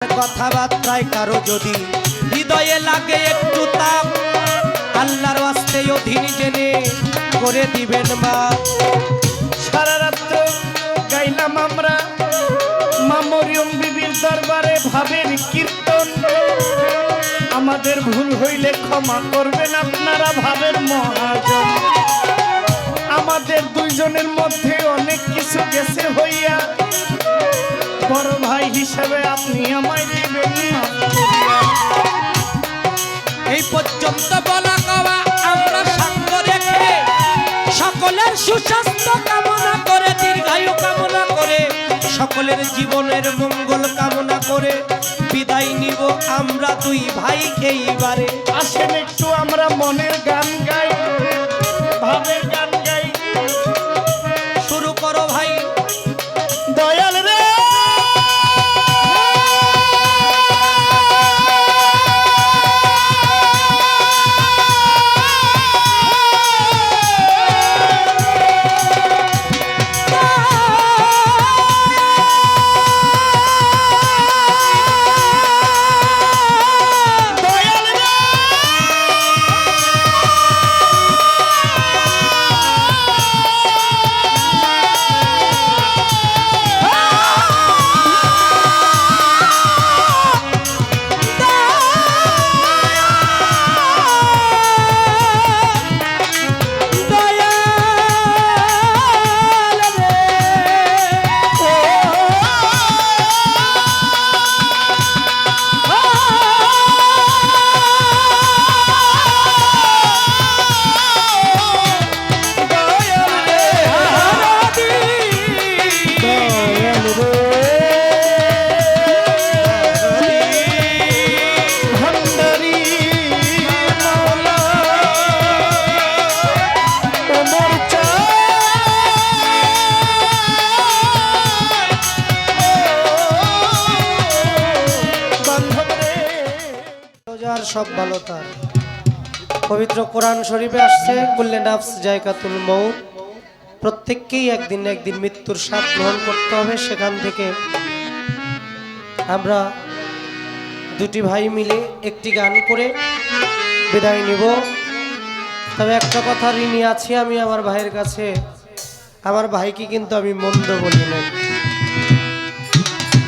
কথাবার্তায় কারো যদি হৃদয়ে লাগে একটু তাপ, আল্লাহর ওয়াস্তে অধীন জেনে করে দিবেন মা। সারা রাত্র গাইলাম আমরা মা মরিয়ম বিবির দরবারে ভাবের কীর্তন। আমাদের ভুল হইলে ক্ষমা করবেন আপনারা ভাবের মহাজন। আমাদের দুইজনের মধ্যে অনেক কিছু গেছে হইয়া, বড় ভাই হিসাবে আপনি আমায় দিবেন না। এই পর্যন্ত বলা কওয়া আমরা সাঙ্গ রেখে সকলের সুস্বাস্থ্য কামনা করে, দীর্ঘায়ু কামনা করে, সকলের জীবনের মঙ্গল কামনা করে বিদায় নিব আমরা দুই ভাই এইবারে। আসেন একটু আমরা মনের গান গাই, ভাবের গান গাই। শুরু করো ভাই। দয়াল রে সব ভালো তার। পবিত্র কোরআন শরীফে আসছে কুল্লে নাফস জায়কাতুল মউত, প্রত্যেককেই একদিন একদিন মৃত্যুর স্বাদ গ্রহণ করতে হবে। সেখান থেকে আমরা দুটি ভাই মিলে একটি গান করে বিদায় নিব। তবে একটা কথা ঋণী আছি আমি আমার ভাইয়ের কাছে, আমার ভাইকে কিন্তু আমি মন্দ বলি না।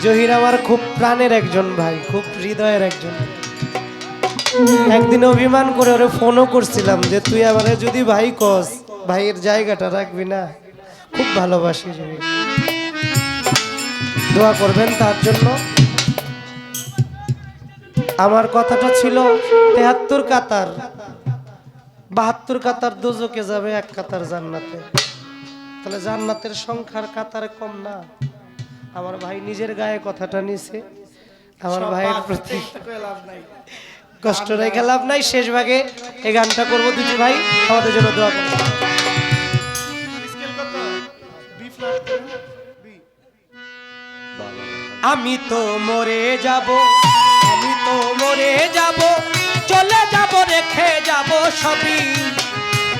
জহির আমার খুব প্রাণের একজন ভাই, খুব হৃদয়ের একজন। একদিন অভিমান করে ওরে ফোনও করছিলাম যে তুই আমারে যদি ভাই কস, ভাইয়ের জায়গাটা রাখবি না। খুব ভালোবাসি জহির, দোয়া করবেন তার জন্য। আমার কথাটা ছিল ৭৩ কাতার, ৭২ কাতার দোজকে যাবে, ১ কাতার জান্নাতে। তাহলে জান্নাতের সংখ্যার কাতারে কম না। আমার ভাই নিজের গায়ে কথাটা নিছে, আমার ভাইয়ের প্রতি কষ্ট রেখে লাভ নাই। শেষ ভাগে এই গানটা করবো, দুটি ভাই আমাদের জন্য দোয়া করবো। আমি তো মরে যাব, আমি তো মরে যাব, চলে যাব রেখে যাব সবই।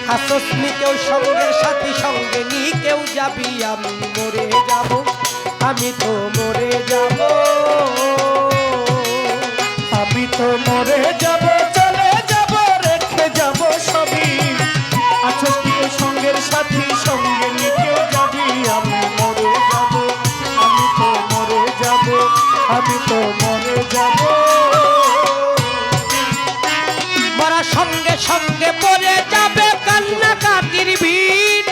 হাসনি কেউ সঙ্গের সাথী, সঙ্গে নি কেউ যাবি। আমি মরে যাব, আমি তো মরে যাব, আমি তো মরে যাব, চলে যাব রেখে যাব সবই। আছো কেউ সঙ্গের সাথী, সঙ্গে নিয়ে কেউ যাবি। আমি মরে যাব, আমি তো মরে যাব, আমি তো মরে যাব। মরা সঙ্গে সঙ্গে পড়ে যাবে কান্না কাটির ভিড়,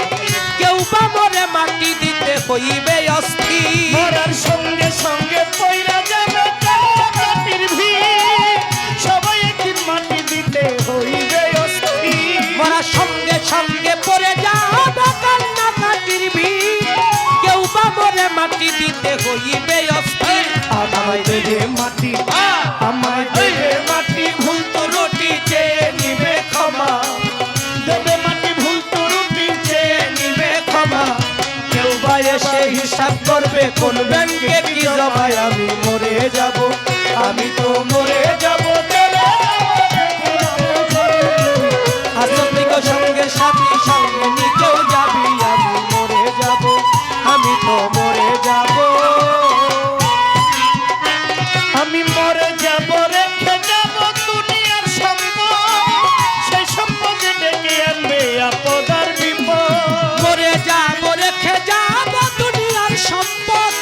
কেউ বা মরে মাটি দিতে হইবে অস্থির। মরার সঙ্গে সঙ্গে পইরা যাবে কান্না কাটির ভিড়, সবাই একদিন মাটি দিতে হইবে অস্থির। মরা সঙ্গে সঙ্গে পড়ে যাবে কান্না কাটির ভিড়, কেউ বা মরে মাটি দিতে হইবে অস্থির। আমায় দেবে মাটি, আমায় দেবে মাটি, ভুল তো রুটি চেয়ে নিবে ক্ষমা। দেবে মাটি, ভুল তো রুটি চেয়ে নিবে ক্ষমা। কেউ বা এসে হিসাব করবে কোন ব্যাংকে কি জমায়। আমি মরে যাব, আমি তো মরে যাব, আসলে সঙ্গে সাথী, সঙ্গে নি কেউ যাবি। আমি মরে যাব, আমি তো মরে যাব, আমি আমি মরে যাব রেখে যাব দুনিয়ার সম্পদ, সেই সম্পদে ডেকে আনবে আপদ আর বিপদ। মরে যাব রেখে যাব দুনিয়ার সম্পদ,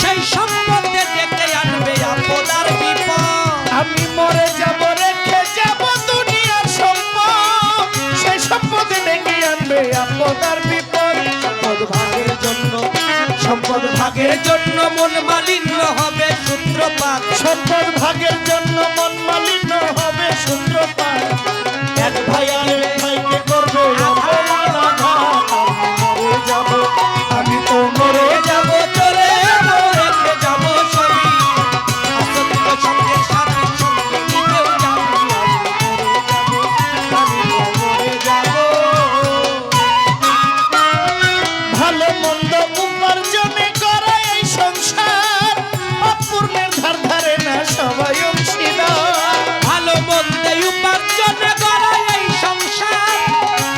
সেই সম্পদে ডেকে আনবে আপদ আর বিপদ। আমি মরে যাব রেখে যাব দুনিয়ার সম্পদ, সেই সম্পদে ডেকে আনবে আপদ আর বিপদ। সম্পদ ভাগের জন্য, সম্পদ ভাগের জন্য মন মালিন্য হবে সূত্রপাত। সম্পদ ভাগের জন্য মন মালিন্য হবে সূত্রপাত। এক ভাই আরেক ভাইকে করবে অপমান আঘাত। আমি মরে যাব, আমি তো মরে যাব, চলে যাব, রেখে যাব সবই। আসক্ত সঙ্গের সাথে সঙ্গে নিতেও যাব, আমি তো মরে যাব। ভালো মন্দ উপার্জনে করা এই সংসার, অপূর্ণের ধার ধারে না সবাই অংশীদার। ভালো মন্দে উপার্জনে করা এই সংসার,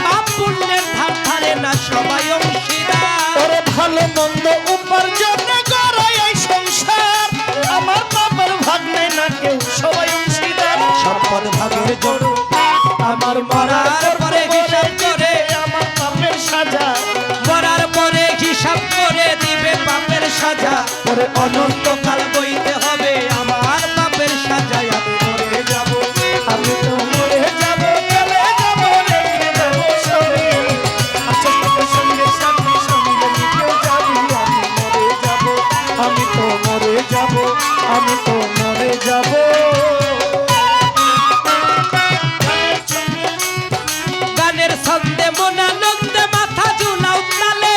পাপ পুণ্যের ধার ধারে না সবাই অংশীদার। ওরে ভালো মন্দ উপার্জনে করা এই সংসার, আমার বাবার ভাগ নেই না কেউ, সবাই অংশীদার। সম্পদ ভাগের জন্য আমার মরার পরে হিসাব করে, আমার পাপের সাজা, মরার পরে হিসাব করে দিবে পাপের সাজা। ওরে অনন্তকাল বইতে হবে আমার পাপের সাজা। আমি মরে যাব, আমি তো মরে যাব, চলে যাব, রেখে যাব সবই। আচ্ছা তোর সঙ্গে সাথে সঙ্গে নিতেও যাবি। আমি তো মরে যাব, আমি তো মরে যাব। গানের ছন্দে মনানন্দে মাথা ঝুলাও তালে,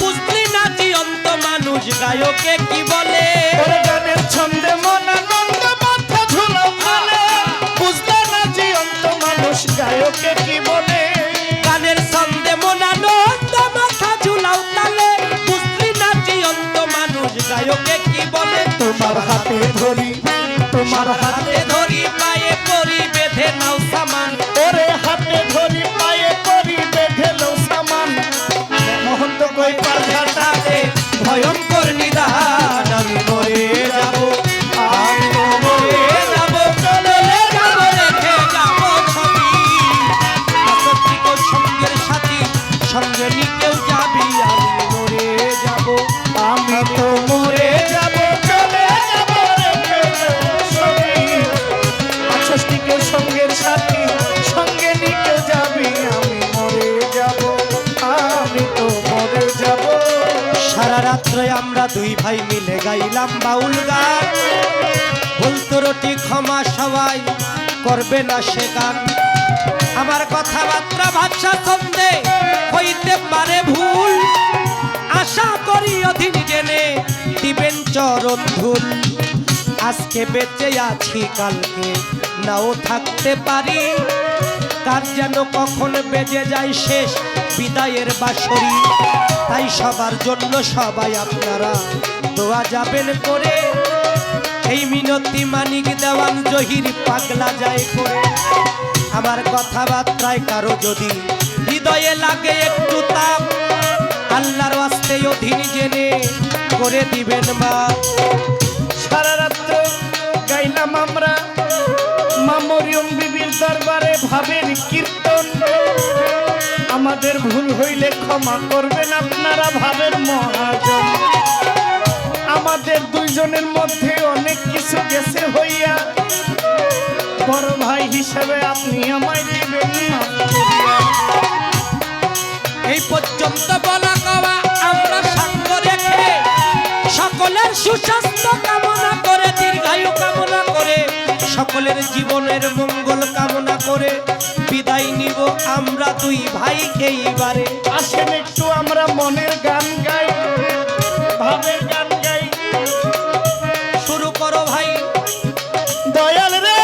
বুঝলি না জীবন্ত মানুষ গায়কে কি বলে। ওরে গানের ছন্দে মন আনন্দ মাথা ঝুলাও তালে, বুঝলে না জীবন্ত মানুষ গায়কে কি বলে। গানের ছন্দে মনানন্দ মাথা ঝুলাও তালে, বুঝলি না জীবন্ত মানুষ গায়কে কি বলে। তোমার হাতে ধরি, তোমার হাতে হাতে ধরি পায়ে পরি বেঁধে নাও সামান। ওরে হাতে ধরি পায়ে পরি বেঁধেলো সামান। মোহন তো কই পাঠাতে ভয়ঙ্কর নিদান। আমি মরে যাব, আমি তো মরে যাব, চলে যাব, রেখে যাব সবই। আসক্ত সঙ্গের সাথী সঙ্গে নিতেও যাবি। আমি মরে যাব, আমি তো মরে যাব, চলে যাব, রেখে যাব সবই। আচ্ছাষ্টিকে সঙ্গের সাথী সঙ্গে নিতে যাবি। আমি মরে যাব, আমি তো মরে যাব। সারা রাত্রে আমরা দুই ভাই মিলে গাইলাম বাউল গান। ভুল ত্রুটি ক্ষমা সবাই করবে না সে গান। আমার কথাবার্তা ভাষা ছন্দে হইতে পারে ভুল, আশা করি অধীন জেনে দিবেন চরণ ধুল। আজকে বেঁচে আছি কালকে নাও থাকতে পারি, কার যেন কখন বেজে যায় শেষ বিদায়ের বাঁশরি। তাই সবার জন্য সবাই আপনারা দোয়া যাবেন করে, এই মিনতি মানিক দেওয়ান জহির পাগলা যায় করে। আমার কথাবার্তায় কারো যদি হৃদয়ে লাগে একটু তাপ, আল্লাহর ওয়াস্তে অধীন জেনে করে দিবেন মা। সারা রাত্র গাইলাম আমরা মা মরিয়ম বিবির দরবারে ভাবের কীর্তন। আমাদের ভুল হইলে ক্ষমা করবেন আপনারা ভাবের মহাজন। আমাদের দুইজনের মধ্যে অনেক কিছু গেছে হইয়া, বড় ভাই হিসেবে আপনি আমায় দিবেন মাফ করিয়া। এই পর্যন্ত বলা কওয়া আমরা সাক্ষ্য রেখে, সকলের সুস্বাস্থ্য কামনা করে, দীর্ঘায়ু কামনা করে, সকলের জীবনের মঙ্গল কামনা করে বিদায় নিব আমরা দুই ভাই এইবারে। আসেন একটু আমরা মনের গান গাই, ভাবের গান গাই। শুরু করো ভাই। দয়াল রে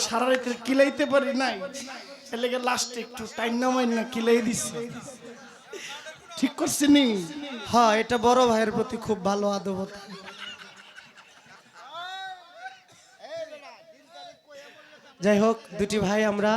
সারা রাতে কিলাইতে পারি নাই, এর লেগে লাস্টে একটু টাইম নামাই না কিলাই দিছে। ঠিক করছি নি? হ্যাঁ, এটা বড় ভাইয়ের প্রতি খুব ভালো আদবতা। যাই হোক, দুটি ভাই আমরা